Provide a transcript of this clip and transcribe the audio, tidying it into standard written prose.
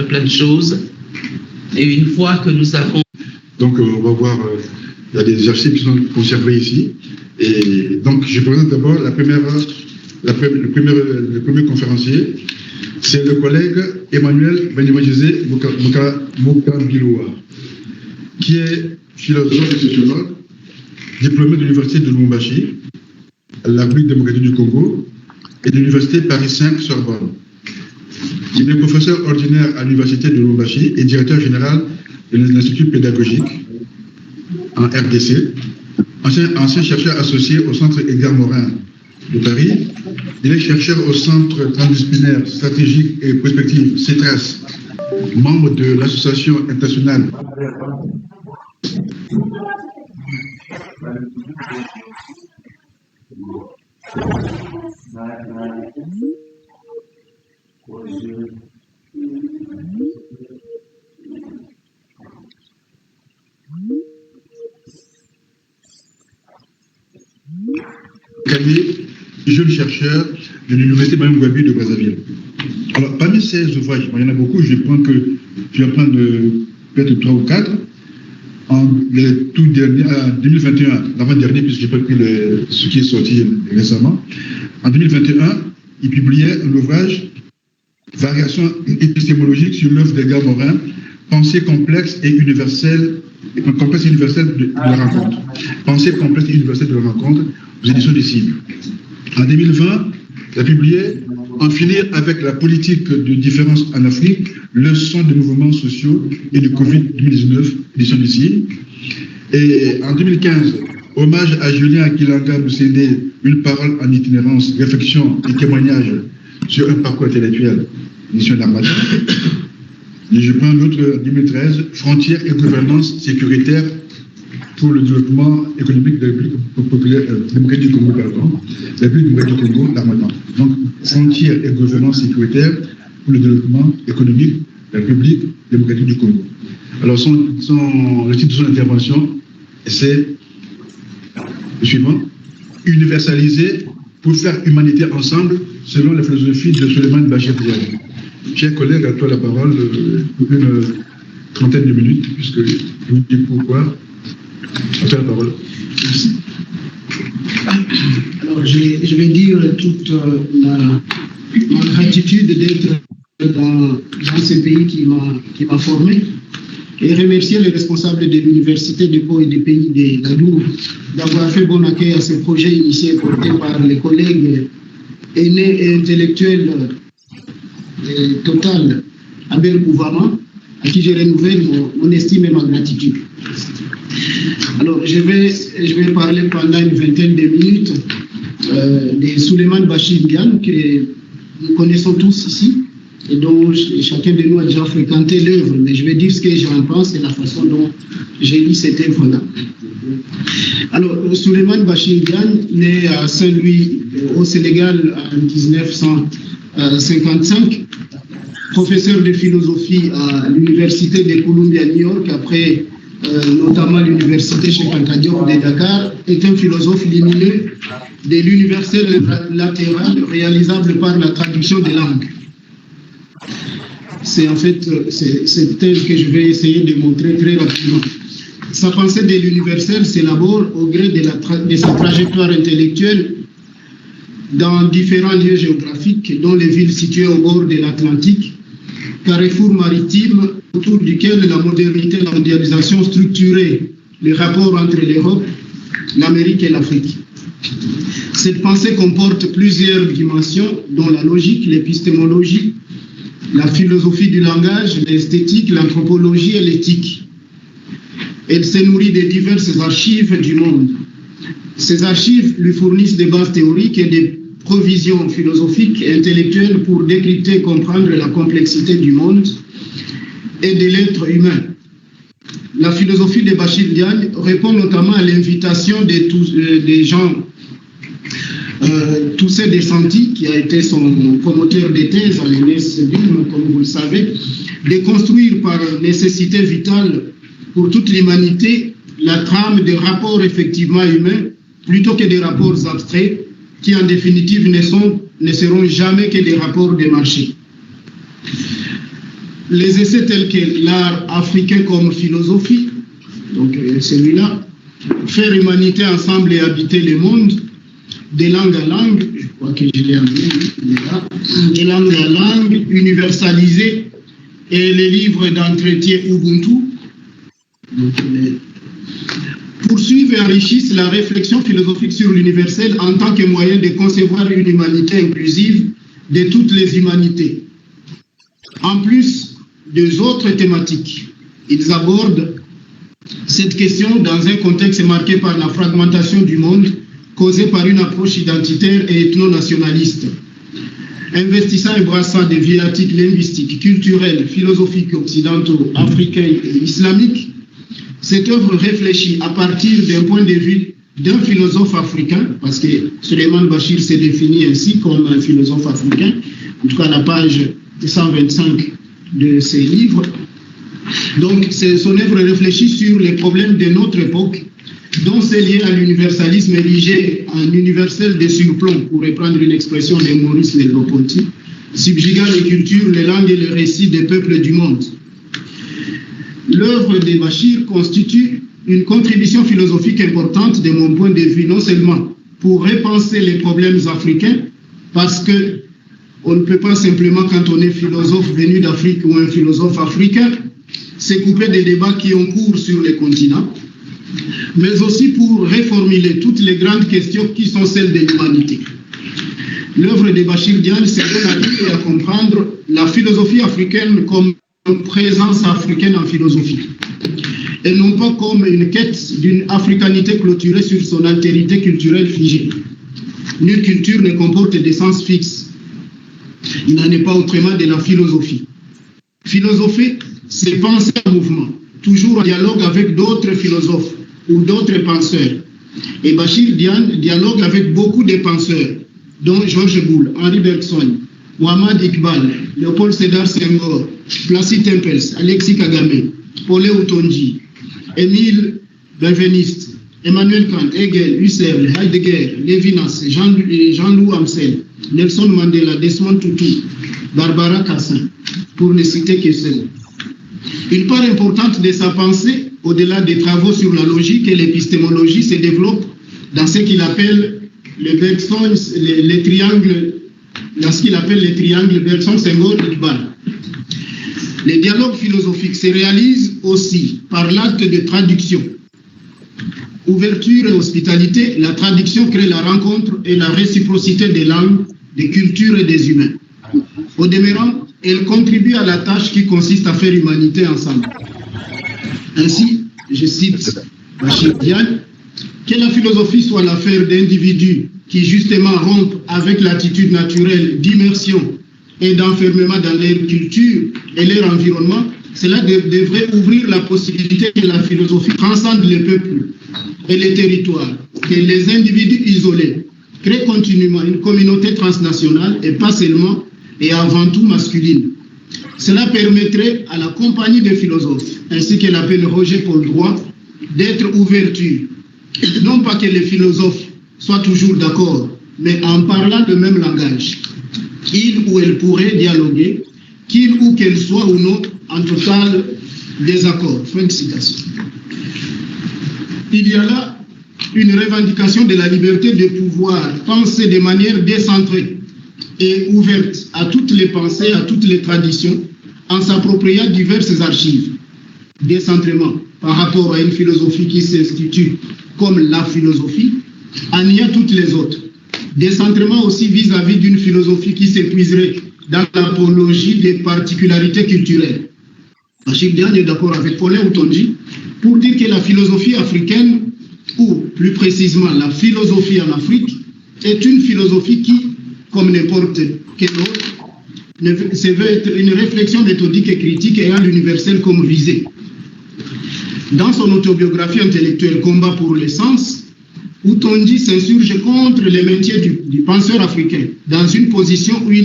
plein de choses. Et une fois que nous avons... Donc, on va voir, il y a des archives qui sont conservées ici. Et donc, je présente d'abord le premier conférencier. C'est le collègue Emmanuel Benimajizé Mokambiloua, qui est philosophe et sociologue, diplômé de l'Université de Lubumbashi, à la République démocratique du Congo, et de l'Université Paris 5 Sorbonne. Il est professeur ordinaire à l'Université de Lubumbashi et directeur général de l'Institut pédagogique en RDC, ancien chercheur associé au Centre Edgar Morin de Paris. Il est chercheur au Centre transdisciplinaire stratégique et prospective CETRAS, membre de l'Association internationale jeune chercheur de l'Université Mouabi de Brazzaville. Alors, parmi ces ouvrages, il y en a beaucoup, je vais prendre peut-être 3 ou 4. Le tout dernier, en 2021, l'avant-dernier, puisque je n'ai pas pris ce qui est sorti récemment, en 2021, il publiait un ouvrage, Variations épistémologiques sur l'œuvre d'Edgar Morin, Pensée complexe et universelle, complexe et universelle de la rencontre. Pensée complexe et universelle de la rencontre, aux éditions des Cibles. En 2020, il a publié En finir avec la politique de différence en Afrique, leçons de mouvements sociaux et de Covid-19, édition des Cibles. Et en 2015, hommage à Julien Akilanga Moussende, une parole en itinérance, réflexion et témoignage sur un parcours intellectuel, édition d'Armada. Et je prends l'autre en 2013, Frontières et gouvernance sécuritaire pour le développement économique de la République démocratique du Congo, la République démocratique du Congo, l'Armada. Donc, Frontières et gouvernance sécuritaire pour le développement économique de la République démocratique du Congo. Alors, le titre de son intervention, c'est le suivant: universaliser pour faire humanité ensemble selon la philosophie de Souleymane Bachir Diagne. Chers collègues, à toi la parole pour une trentaine de minutes, puisque je vous dis pourquoi. À toi la parole. Merci. Alors, je vais dire toute ma gratitude d'être dans ce pays qui m'a formé et remercier les responsables de l'Université de Pau et des pays de la Dour d'avoir fait bon accueil à ce projet initié et porté par les collègues aînés et intellectuels total Abel Kouvama, à qui je renouvelle mon estime et ma gratitude. Alors, je vais parler pendant une vingtaine de minutes de Souleymane Bachir Diagne, que nous connaissons tous ici, et dont chacun de nous a déjà fréquenté l'œuvre, mais je vais dire ce que j'en pense et la façon dont j'ai lu cette œuvre-là. Alors, Souleymane Bachir Diagne, né à Saint-Louis, au Sénégal, en 1955, professeur de philosophie à l'Université de Columbia, New York, après notamment l'Université Cheikh Anta Diop de Dakar, est un philosophe lumineux de l'universel latéral réalisable par la traduction des langues. C'est en fait c'est tel que je vais essayer de montrer très rapidement. Sa pensée de l'universel s'élabore au gré de sa trajectoire intellectuelle dans différents lieux géographiques, dont les villes situées au bord de l'Atlantique, carrefour maritime autour duquel la modernité et la mondialisation structuraient les rapports entre l'Europe, l'Amérique et l'Afrique. Cette pensée comporte plusieurs dimensions, dont la logique, l'épistémologie, la philosophie du langage, l'esthétique, l'anthropologie et l'éthique. Elle se nourrit des diverses archives du monde. Ces archives lui fournissent des bases théoriques et des provisions philosophiques et intellectuelles pour décrypter et comprendre la complexité du monde et de l'être humain. La philosophie de Bachir Diagne répond notamment à l'invitation des gens Toussaint Desanti, qui a été son promoteur de thèse à l'ENS, comme vous le savez, de construire par nécessité vitale pour toute l'humanité la trame des rapports effectivement humains plutôt que des rapports abstraits qui en définitive ne seront jamais que des rapports de marché. les essais tels que l'art africain comme philosophie, donc celui-là, faire humanité ensemble et habiter le monde, de langue à langue, je crois que je l'ai amené, de langue à langue, universalisé, et les livres d'entretien Ubuntu, donc, poursuivent et enrichissent la réflexion philosophique sur l'universel en tant que moyen de concevoir une humanité inclusive de toutes les humanités. En plus des autres thématiques, ils abordent cette question dans un contexte marqué par la fragmentation du monde causée par une approche identitaire et ethno-nationaliste. Investissant et brassant des viatiques linguistiques, culturelles, philosophiques, occidentaux, africains et islamiques, cette œuvre réfléchit à partir d'un point de vue d'un philosophe africain, parce que Souleymane Bachir s'est défini ainsi comme un philosophe africain, en tout cas à la page 125 de ses livres. Donc son œuvre réfléchit sur les problèmes de notre époque, dont c'est lié à l'universalisme érigé en universel de surplomb, pour reprendre une expression de Maurice Merleau-Ponty, subjuguant les cultures, les langues et les récits des peuples du monde. L'œuvre de Bachir constitue une contribution philosophique importante de mon point de vue, non seulement pour repenser les problèmes africains, parce que on ne peut pas simplement, quand on est philosophe venu d'Afrique ou un philosophe africain, se couper des débats qui ont cours sur les continents, mais aussi pour reformuler toutes les grandes questions qui sont celles de l'humanité. L'œuvre de Bachir Diagne se donne à lire et à comprendre la philosophie africaine comme une présence africaine en philosophie, et non pas comme une quête d'une africanité clôturée sur son altérité culturelle figée. Nulle culture ne comporte des sens fixes. Il n'en est pas autrement de la philosophie. Philosopher, c'est penser en mouvement, toujours en dialogue avec d'autres philosophes ou d'autres penseurs. Et Bachir Diagne dialogue avec beaucoup de penseurs, dont Georges Boulle, Henri Bergson, Mohamed Iqbal, Léopold Sédar Senghor, Placide Tempels, Alexis Kagame, Paulé Otonji, Émile Benveniste, Emmanuel Kant, Hegel, Husserl, Heidegger, Lévinas, Jean-Louis Amsel, Nelson Mandela, Desmond Tutu, Barbara Cassin, pour ne citer que ceux. Une part importante de sa pensée, au-delà des travaux sur la logique et l'épistémologie, se développe dans ce qu'il appelle les triangles, dans ce qu'il appelle les triangles Bergson-Senghor-Iqbal. Les dialogues philosophiques se réalisent aussi par l'acte de traduction. Ouverture et hospitalité, la traduction crée la rencontre et la réciprocité des langues, des cultures et des humains. Au demeurant, elle contribue à la tâche qui consiste à faire humanité ensemble. Ainsi, je cite Bachir Diagne, que la philosophie soit l'affaire d'individus qui justement rompent avec l'attitude naturelle d'immersion et d'enfermement dans leur culture et leur environnement, cela devrait ouvrir la possibilité que la philosophie transcende les peuples et les territoires, que les individus isolés créent continuellement une communauté transnationale et pas seulement et avant tout masculine. Cela permettrait à la compagnie des philosophes, ainsi que l'appelle Roger Paul Droit, d'être ouverture. Non pas que les philosophes soient toujours d'accord, mais en parlant le même langage. Il ou elle pourrait dialoguer, qu'il ou qu'elle soit ou non en total désaccord. Fin de citation. Il y a là une revendication de la liberté de pouvoir penser de manière décentrée et ouverte à toutes les pensées, à toutes les traditions, en s'appropriant diverses archives. Décentrement par rapport à une philosophie qui s'institue comme la philosophie, en y a toutes les autres. Décentrement aussi vis-à-vis d'une philosophie qui s'épuiserait dans l'apologie des particularités culturelles. Bachir Diagne est d'accord avec Paulé Otonji pour dire que la philosophie africaine, ou plus précisément la philosophie en Afrique, est une philosophie qui, comme n'importe quelle autre, se veut être une réflexion méthodique et critique ayant l'universel comme visée. Dans son autobiographie intellectuelle Combat pour le sens, Otonji s'insurge contre le maintien du penseur africain dans une position où il